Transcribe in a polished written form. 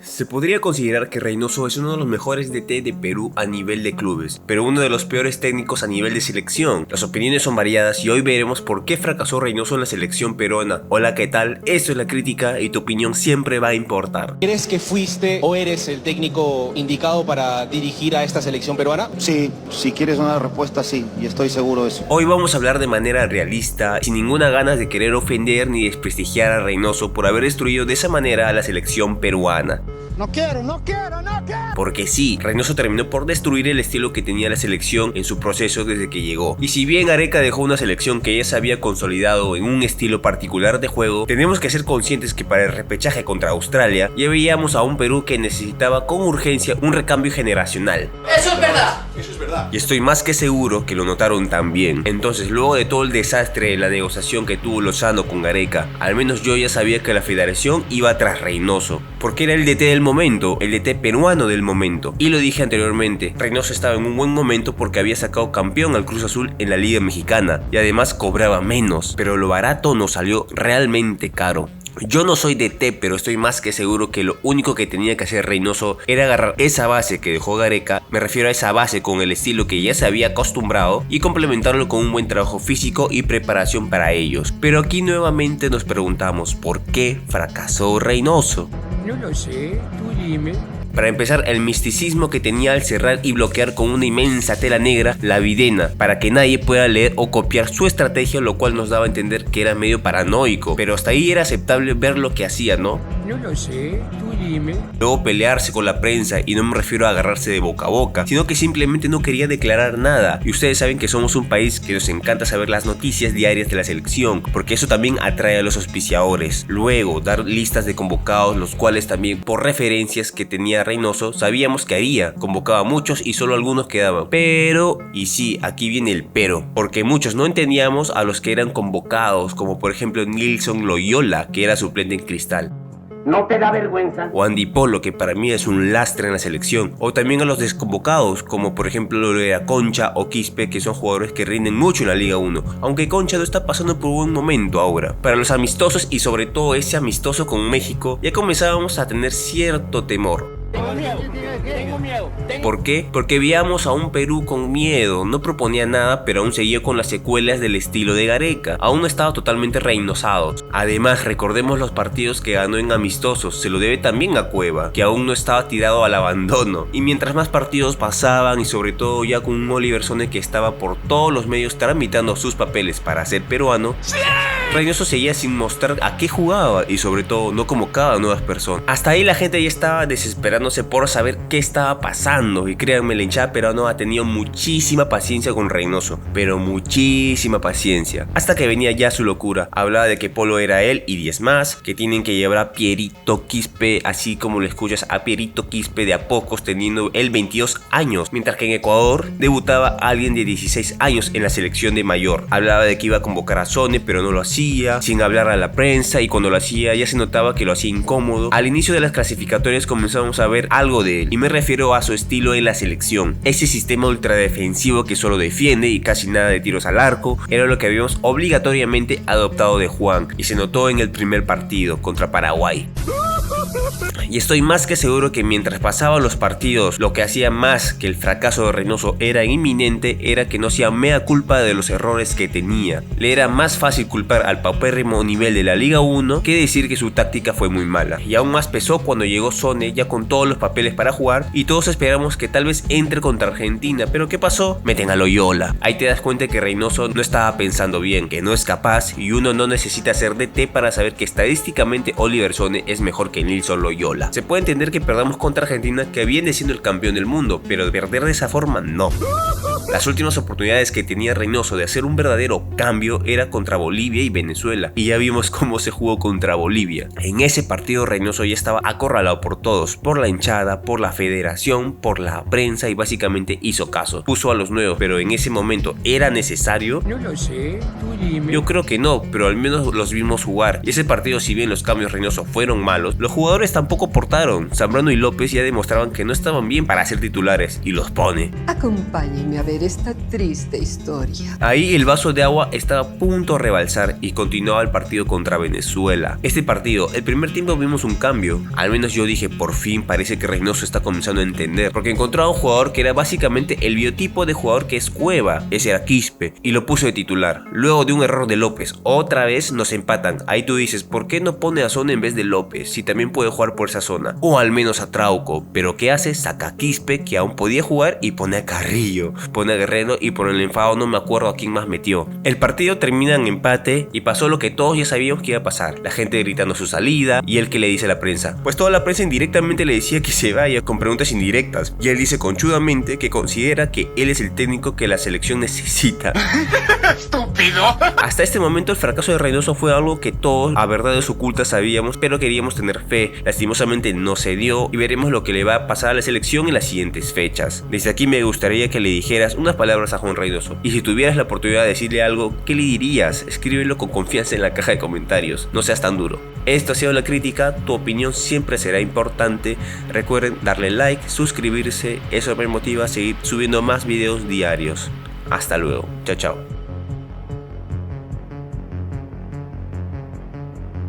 Se podría considerar que Reynoso es uno de los mejores DT de Perú a nivel de clubes, pero uno de los peores técnicos a nivel de selección. Las opiniones son variadas y hoy veremos por qué fracasó Reynoso en la selección peruana. Hola, ¿qué tal? Esto es La Crítica y tu opinión siempre va a importar. ¿Crees que fuiste o eres el técnico indicado para dirigir a esta selección peruana? Sí, si quieres una respuesta, sí, y estoy seguro de eso. Hoy vamos a hablar de manera realista, sin ninguna ganas de querer ofender ni desprestigiar a Reynoso por haber destruido de esa manera a la selección peruana. No quiero. Porque sí, Reynoso terminó por destruir el estilo que tenía la selección en su proceso desde que llegó. Y si bien Gareca dejó una selección que ya se había consolidado en un estilo particular de juego, tenemos que ser conscientes que para el repechaje contra Australia ya veíamos a un Perú que necesitaba con urgencia un recambio generacional. Eso es verdad. Y estoy más que seguro que lo notaron también. Entonces, luego de todo el desastre de la negociación que tuvo Lozano con Gareca, al menos yo ya sabía que la federación iba tras Reynoso, porque era el DT del momento, el DT peruano del momento. Y lo dije anteriormente, Reynoso estaba en un buen momento porque había sacado campeón al Cruz Azul en la Liga Mexicana y además cobraba menos, pero lo barato nos salió realmente caro. Yo no soy DT, pero estoy más que seguro que lo único que tenía que hacer Reynoso era agarrar esa base que dejó Gareca, me refiero a esa base con el estilo que ya se había acostumbrado, y complementarlo con un buen trabajo físico y preparación para ellos. Pero aquí nuevamente nos preguntamos, ¿por qué fracasó Reynoso? No lo sé, tú dime. Para empezar, el misticismo que tenía al cerrar y bloquear con una inmensa tela negra la videna para que nadie pueda leer o copiar su estrategia, lo cual nos daba a entender que era medio paranoico, pero hasta ahí era aceptable ver lo que hacía, ¿no? No lo sé, tú dime. Luego pelearse con la prensa, y no me refiero a agarrarse de boca a boca, sino que simplemente no quería declarar nada. Y ustedes saben que somos un país que nos encanta saber las noticias diarias de la selección, porque eso también atrae a los auspiciadores. Luego, dar listas de convocados, los cuales también por referencias que tenía Reynoso sabíamos que haría. Convocaba a muchos y solo algunos quedaban. Pero, y sí, aquí viene el pero, porque muchos no entendíamos a los que eran convocados, como por ejemplo Nilson Loyola, que era suplente en Cristal. ¿No te da vergüenza? O Andy Polo, que para mí es un lastre en la selección. O también a los desconvocados, como por ejemplo lo de Concha o Quispe, que son jugadores que rinden mucho en la Liga 1. Aunque Concha no está pasando por un buen momento ahora. Para los amistosos, y sobre todo ese amistoso con México, ya comenzábamos a tener cierto temor. Tengo miedo. ¿Por qué? Porque veíamos a un Perú con miedo, no proponía nada, pero aún seguía con las secuelas del estilo de Gareca, aún no estaba totalmente reinosados. Además, recordemos los partidos que ganó en amistosos, se lo debe también a Cueva, que aún no estaba tirado al abandono. Y mientras más partidos pasaban, y sobre todo ya con un Oliver Sone que estaba por todos los medios tramitando sus papeles para ser peruano, Reynoso seguía sin mostrar a qué jugaba y sobre todo no convocaba a nuevas personas. Hasta ahí la gente ya estaba desesperándose por saber qué estaba pasando, y créanme, la hinchada peruana ha tenido muchísima paciencia con Reynoso, pero muchísima paciencia, hasta que venía ya su locura. Hablaba de que Polo era él y 10 más, que tienen que llevar a Pierito Quispe, así como lo escuchas, a Pierito Quispe de a pocos, teniendo él 22 años, mientras que en Ecuador debutaba alguien de 16 años en la selección de mayor. Hablaba de que iba a convocar a Sone, pero no lo hacía, sin hablar a la prensa, y cuando lo hacía ya se notaba que lo hacía incómodo. Al inicio de las clasificatorias comenzamos a ver algo de él, y me refiero a su estilo en la selección. Ese sistema ultradefensivo que solo defiende y casi nada de tiros al arco era lo que habíamos obligatoriamente adoptado de Juan, y se notó en el primer partido contra Paraguay. Y estoy más que seguro que mientras pasaban los partidos, lo que hacía más que el fracaso de Reynoso era inminente, era que no hacía mea culpa de los errores que tenía. Le era más fácil culpar al paupérrimo nivel de la Liga 1 que decir que su táctica fue muy mala. Y aún más pesó cuando llegó Sone ya con todos los papeles para jugar, y todos esperamos que tal vez entre contra Argentina. Pero ¿qué pasó? Meten a Loyola. Ahí te das cuenta que Reynoso no estaba pensando bien, que no es capaz, y uno no necesita ser DT para saber que estadísticamente Oliver Sone es mejor que Nilson Loyola. Se puede entender que perdamos contra Argentina, que viene siendo el campeón del mundo, pero perder de esa forma no. Las últimas oportunidades que tenía Reynoso de hacer un verdadero cambio era contra Bolivia y Venezuela, y ya vimos cómo se jugó contra Bolivia. En ese partido Reynoso ya estaba acorralado por todos, por la hinchada, por la federación, por la prensa, y básicamente hizo caso. Puso a los nuevos, pero en ese momento ¿era necesario? No lo sé, tú dime. Yo creo que no, pero al menos los vimos jugar. Y ese partido, si bien los cambios Reynoso fueron malos, los jugadores tampoco portaron. Zambrano y López ya demostraban que no estaban bien para ser titulares, y los pone. Acompáñenme a ver saber esta triste historia. Ahí el vaso de agua estaba a punto de rebalsar y continuaba el partido contra Venezuela. Este partido, el primer tiempo vimos un cambio. Al menos yo dije, por fin parece que Reynoso está comenzando a entender, porque encontró a un jugador que era básicamente el biotipo de jugador que es Cueva. Ese era Quispe, y lo puso de titular. Luego de un error de López, otra vez nos empatan. Ahí tú dices, ¿por qué no pone a Zona en vez de López? Si también puede jugar por esa zona. O al menos a Trauco. Pero ¿qué hace? Saca a Quispe, que aún podía jugar, y pone a Carrillo. Pone a Guerrero y por el enfado no me acuerdo a quién más metió. El partido termina en empate y pasó lo que todos ya sabíamos que iba a pasar. La gente gritando su salida y él que le dice a la prensa. Pues toda la prensa indirectamente le decía que se vaya con preguntas indirectas. Y él dice conchudamente que considera que él es el técnico que la selección necesita. ¡Estúpido! Hasta este momento el fracaso de Reynoso fue algo que todos a verdades ocultas sabíamos, pero queríamos tener fe. Lastimosamente no se dio y veremos lo que le va a pasar a la selección en las siguientes fechas. Desde aquí me gustaría que le dijeras unas palabras a Juan Reynoso. Y si tuvieras la oportunidad de decirle algo, ¿qué le dirías? Escríbelo con confianza en la caja de comentarios. No seas tan duro. Esto ha sido La Crítica, tu opinión siempre será importante. Recuerden darle like, suscribirse, eso me motiva a seguir subiendo más videos diarios. Hasta luego, chao chao.